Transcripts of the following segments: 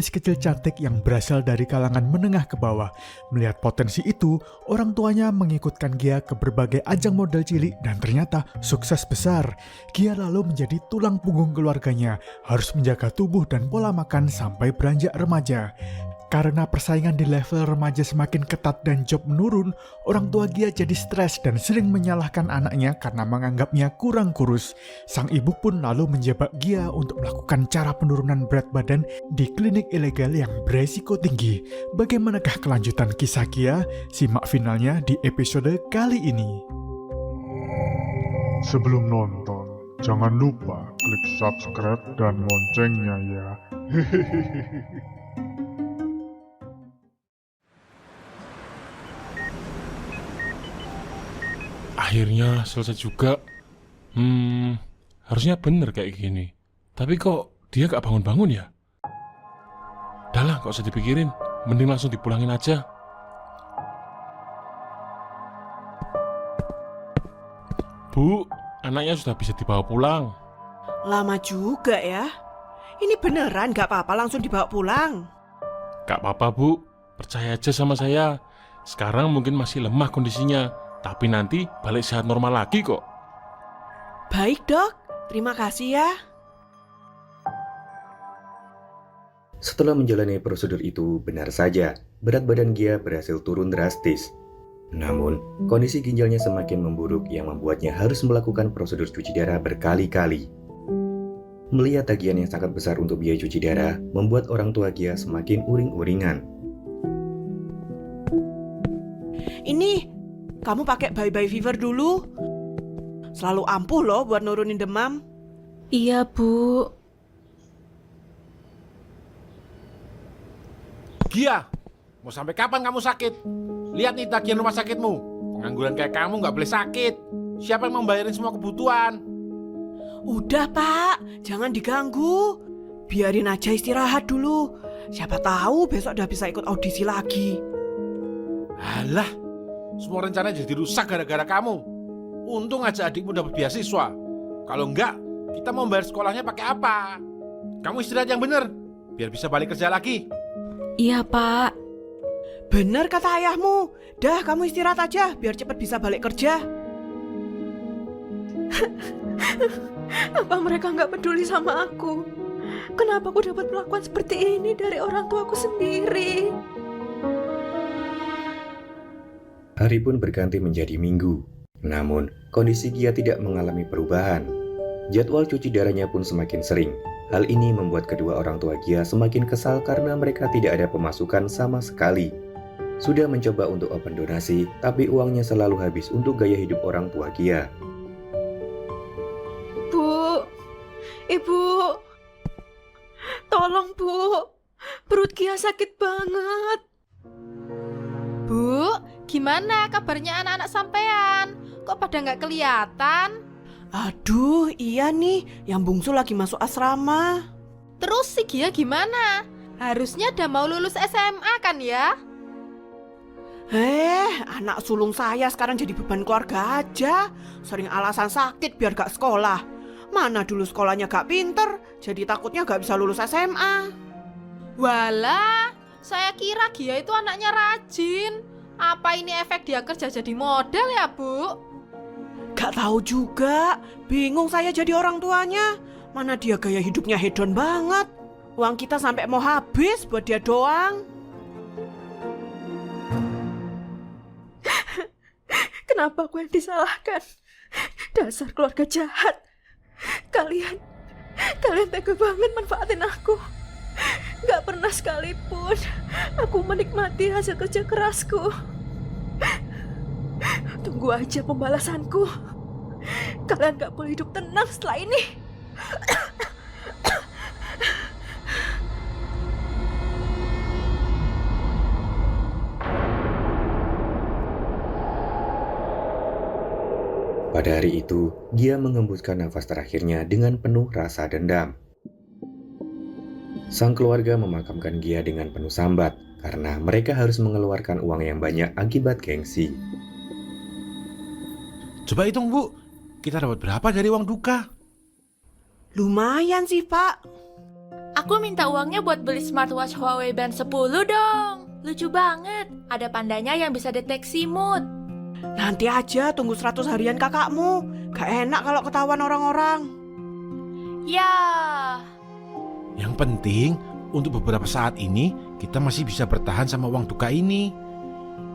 kecil cantik yang berasal dari kalangan menengah ke bawah. Melihat potensi itu, orang tuanya mengikutkan Gia ke berbagai ajang model cilik dan ternyata sukses besar. Gia lalu menjadi tulang punggung keluarganya, harus menjaga tubuh dan pola makan sampai beranjak remaja. Karena persaingan di level remaja semakin ketat dan job menurun, orang tua Gia jadi stres dan sering menyalahkan anaknya karena menganggapnya kurang kurus. Sang ibu pun lalu menjebak Gia untuk melakukan cara penurunan berat badan di klinik ilegal yang beresiko tinggi. Bagaimanakah kelanjutan kisah Gia? Simak finalnya di episode kali ini. Sebelum nonton, jangan lupa klik subscribe dan loncengnya ya. Akhirnya selesai juga. Harusnya bener kayak gini. Tapi kok dia gak bangun-bangun ya? Udah lah, gak usah dipikirin. Mending langsung dipulangin aja. Bu, anaknya sudah bisa dibawa pulang. Lama juga ya. Ini beneran gak apa-apa langsung dibawa pulang? Gak apa-apa bu, percaya aja sama saya. Sekarang mungkin masih lemah kondisinya, tapi nanti balik sehat normal lagi kok. Baik dok, terima kasih ya. Setelah menjalani prosedur itu, benar saja, berat badan Gia berhasil turun drastis. Namun, kondisi ginjalnya semakin memburuk yang membuatnya harus melakukan prosedur cuci darah berkali-kali. Melihat tagihan yang sangat besar untuk biaya cuci darah, membuat orang tua Gia semakin uring-uringan. Ini, kamu pakai bye-bye fever dulu. Selalu ampuh loh buat nurunin demam. Iya, Bu. Gia, mau sampai kapan kamu sakit? Lihat nih tagihan rumah sakitmu. Pengangguran kayak kamu nggak boleh sakit. Siapa yang membayarin semua kebutuhan? Udah pak, jangan diganggu. Biarin aja istirahat dulu. Siapa tahu besok udah bisa ikut audisi lagi. Alah, semua rencana jadi rusak gara-gara kamu. Untung aja adikmu dapat beasiswa. Kalau enggak, kita mau bayar sekolahnya pakai apa? Kamu istirahat yang bener, biar bisa balik kerja lagi. Iya, Pak. Bener kata ayahmu. Dah kamu istirahat aja biar cepat bisa balik kerja. Apa mereka nggak peduli sama aku? Kenapa aku dapat perlakuan seperti ini dari orang tuaku sendiri? Hari pun berganti menjadi minggu. Namun, kondisi Gia tidak mengalami perubahan. Jadwal cuci darahnya pun semakin sering. Hal ini membuat kedua orang tua Gia semakin kesal karena mereka tidak ada pemasukan sama sekali. Sudah mencoba untuk open donasi, tapi uangnya selalu habis untuk gaya hidup orang tua Gia. Bu, Ibu, tolong Bu, perut Gia sakit banget. Bu, gimana kabarnya anak-anak sampean? Kok pada nggak kelihatan? Aduh, iya nih, yang bungsu lagi masuk asrama. Terus si Gia gimana? Harusnya udah mau lulus SMA kan ya? Anak sulung saya sekarang jadi beban keluarga aja. Sering alasan sakit biar gak sekolah. Mana dulu sekolahnya gak pinter, jadi takutnya gak bisa lulus SMA. Walah, saya kira Gia itu anaknya rajin. Apa ini efek dia kerja jadi model ya, Bu? Gak tahu juga, bingung saya jadi orang tuanya. Mana dia gaya hidupnya hedon banget. Uang kita sampai mau habis buat dia doang. Kenapa aku yang disalahkan? Dasar keluarga jahat. Kalian tega banget manfaatin aku. Gak pernah sekalipun aku menikmati hasil kerja kerasku. Tunggu aja pembalasanku. Kalian gak boleh hidup tenang setelah ini. Pada hari itu, Gia mengembuskan nafas terakhirnya dengan penuh rasa dendam. Sang keluarga memakamkan Gia dengan penuh sambat karena mereka harus mengeluarkan uang yang banyak akibat gengsi. Coba hitung bu, kita dapat berapa dari uang duka? Lumayan sih pak. Aku minta uangnya buat beli smartwatch Huawei Band 10 dong. Lucu banget, ada pandanya yang bisa deteksi mood. Nanti aja tunggu 100 harian kakakmu. Gak enak kalau ketahuan orang-orang. Ya, Yang penting, untuk beberapa saat ini, kita masih bisa bertahan sama uang duka ini.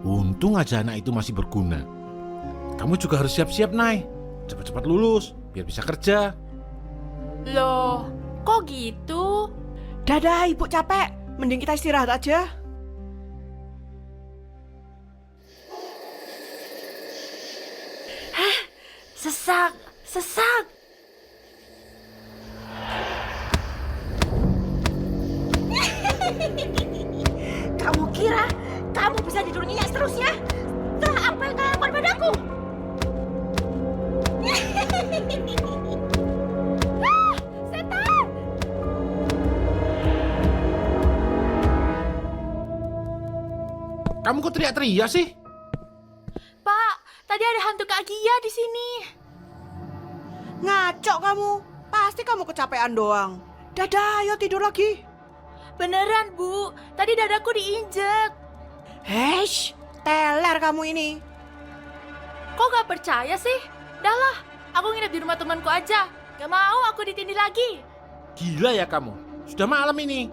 Untung aja anak itu masih berguna. Kamu juga harus siap-siap, Nay. Cepat-cepat lulus, biar bisa kerja. loh, kok gitu? Dadah, ibu capek. Mending kita istirahat aja. Sesak, sesak. Kamu kira kamu bisa tidur nyenyak seterusnya? Setelah apa yang kalian lakukan padaku? Ah, setan! Kamu kok teriak-teriak sih? Pak, tadi ada hantu Kak Gia di sini. Ngaco kamu. Pasti kamu kecapean doang. Dadah, ayo tidur lagi. Beneran, Bu. Tadi dadaku diinjek. Heish, teler kamu ini. Kok gak percaya sih? Dah lah, aku nginep di rumah temanku aja. Gak mau aku ditindih lagi. Gila ya kamu. Sudah malam ini.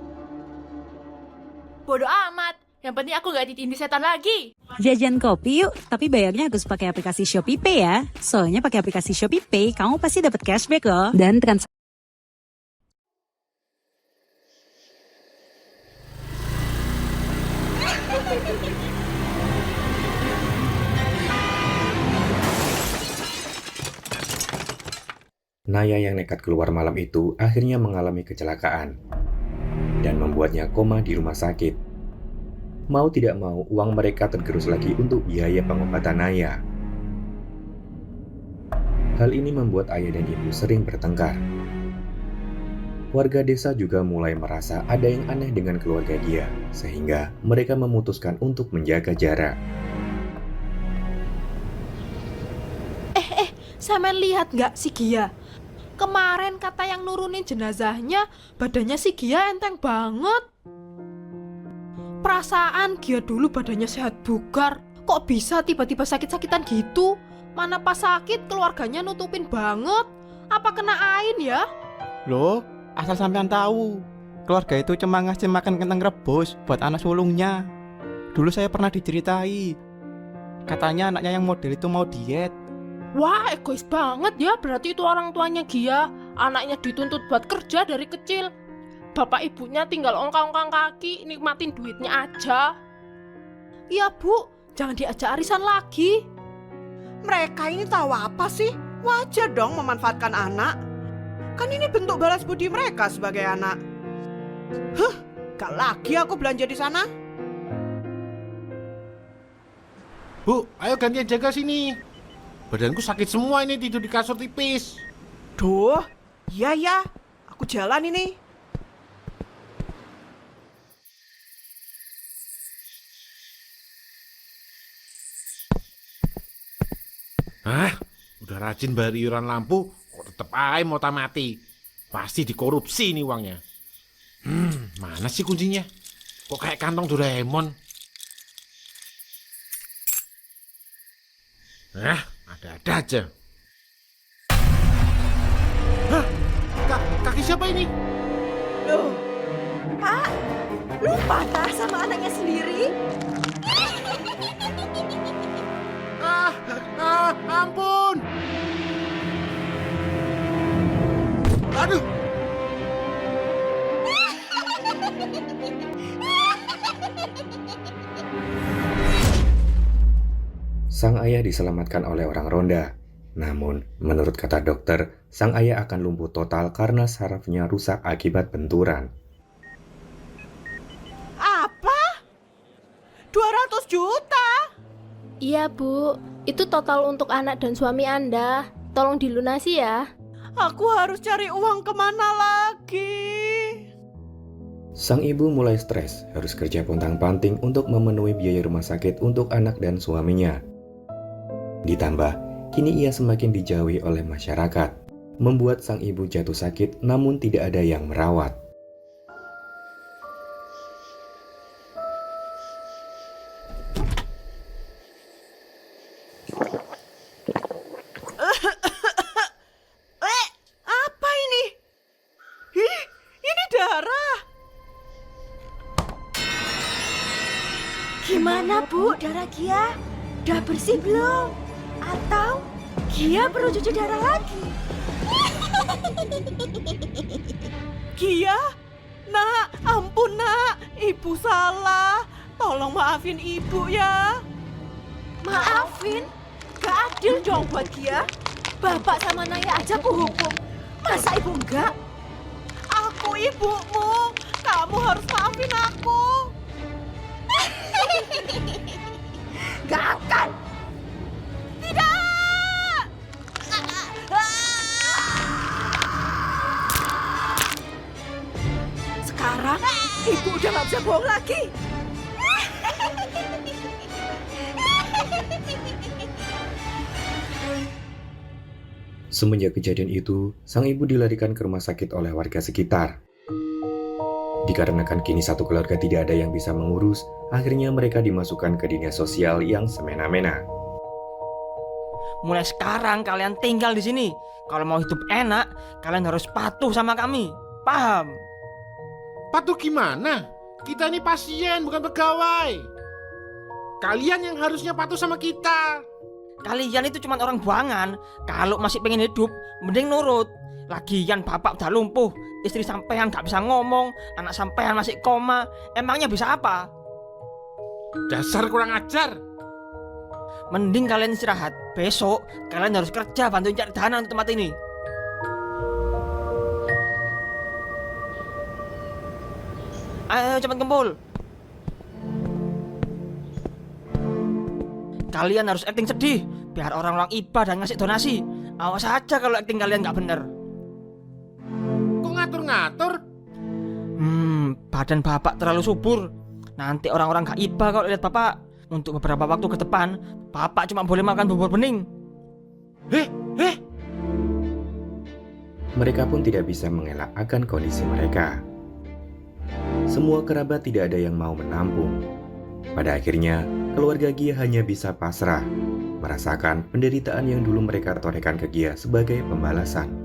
Bodoh amat. Yang penting aku gak ditindih setan lagi. Jajan kopi yuk, tapi bayarnya harus pakai aplikasi ShopeePay ya. Soalnya pakai aplikasi ShopeePay, kamu pasti dapat cashback loh. Dan transaksi. Naya yang nekat keluar malam itu akhirnya mengalami kecelakaan dan membuatnya koma di rumah sakit. Mau tidak mau, uang mereka tergerus lagi untuk biaya pengobatan Naya. Hal ini membuat ayah dan ibu sering bertengkar. Warga desa juga mulai merasa ada yang aneh dengan keluarga dia, sehingga mereka memutuskan untuk menjaga jarak. Sampean lihat nggak si Gia? Kemarin kata yang nurunin jenazahnya, badannya si Gia enteng banget. Perasaan Gia dulu badannya sehat bugar. Kok bisa tiba-tiba sakit-sakitan gitu? Mana pas sakit keluarganya nutupin banget. Apa kena ain ya? Loh, asal sampean tahu, keluarga itu cuma ngasih makan kentang rebus buat anak sulungnya. Dulu saya pernah diceritai, katanya anaknya yang model itu mau diet. Wah, egois banget ya. Berarti itu orang tuanya Gia. Anaknya dituntut buat kerja dari kecil. Bapak ibunya tinggal ongkang-ongkang kaki, nikmatin duitnya aja. Iya, Bu. Jangan diajak arisan lagi. Mereka ini tahu apa sih? Wajar dong memanfaatkan anak. Kan ini bentuk balas budi mereka sebagai anak. Gak lagi aku belanja di sana. Bu, ayo gantian jaga sini. Badanku sakit semua ini tidur di kasur tipis. Duh, iya ya. Aku jalan ini. Udah rajin bayar iuran lampu, kok tetep aja mau mati. Pasti dikorupsi nih uangnya. Mana sih kuncinya? Kok kayak kantong Doraemon? Ada-ada aja. Kaki siapa ini? Loh, Pak, lupa kah sama anaknya sendiri? Ampun! Aduh! Sang ayah diselamatkan oleh orang ronda. Namun, menurut kata dokter, sang ayah akan lumpuh total karena sarafnya rusak akibat benturan. Apa? 200 juta? Iya, Bu. Itu total untuk anak dan suami Anda. Tolong dilunasi ya. Aku harus cari uang kemana lagi? Sang ibu mulai stres, harus kerja pontang-panting untuk memenuhi biaya rumah sakit untuk anak dan suaminya. Ditambah, kini ia semakin dijauhi oleh masyarakat, membuat sang ibu jatuh sakit namun tidak ada yang merawat. Gimana Bu, darah Gia? Udah bersih belum? Atau Gia perlu cuci darah lagi? Gia, nak, ampun nak, ibu salah. Tolong maafin ibu ya. Maafin? Gak adil dong buat Gia. Bapak sama Naya aja ku hukum. Masa ibu enggak? Aku ibumu, kamu harus maafin aku. Gak akan. Tidak. Sekarang ibu udah gak bisa bohong lagi. Semenjak kejadian itu, sang ibu dilarikan ke rumah sakit oleh warga sekitar. Dikarenakan kini satu keluarga tidak ada yang bisa mengurus, akhirnya mereka dimasukkan ke dinas sosial yang semena-mena. Mulai sekarang kalian tinggal di sini. Kalau mau hidup enak, kalian harus patuh sama kami. Paham? Patuh gimana? Kita ini pasien, bukan pegawai. Kalian yang harusnya patuh sama kita. Kalian itu cuma orang buangan. Kalau masih pengen hidup, mending nurut. Lagian bapak udah lumpuh, istri sampean gak bisa ngomong, anak sampean masih koma. Emangnya bisa apa? Dasar kurang ajar. Mending kalian istirahat. Besok kalian harus kerja bantuin cari dana untuk tempat ini. Ayo cepat kumpul. Kalian harus acting sedih, biar orang-orang iba dan ngasih donasi. Awas aja kalau acting kalian nggak bener. Kok ngatur-ngatur? Badan bapak terlalu subur. Nanti orang-orang gak iba kalau lihat bapak. Untuk beberapa waktu ke depan, bapak cuma boleh makan bubur bening. Mereka pun tidak bisa mengelak akan kondisi mereka. Semua kerabat tidak ada yang mau menampung. Pada akhirnya, keluarga Gia hanya bisa pasrah, merasakan penderitaan yang dulu mereka torehkan ke Gia sebagai pembalasan.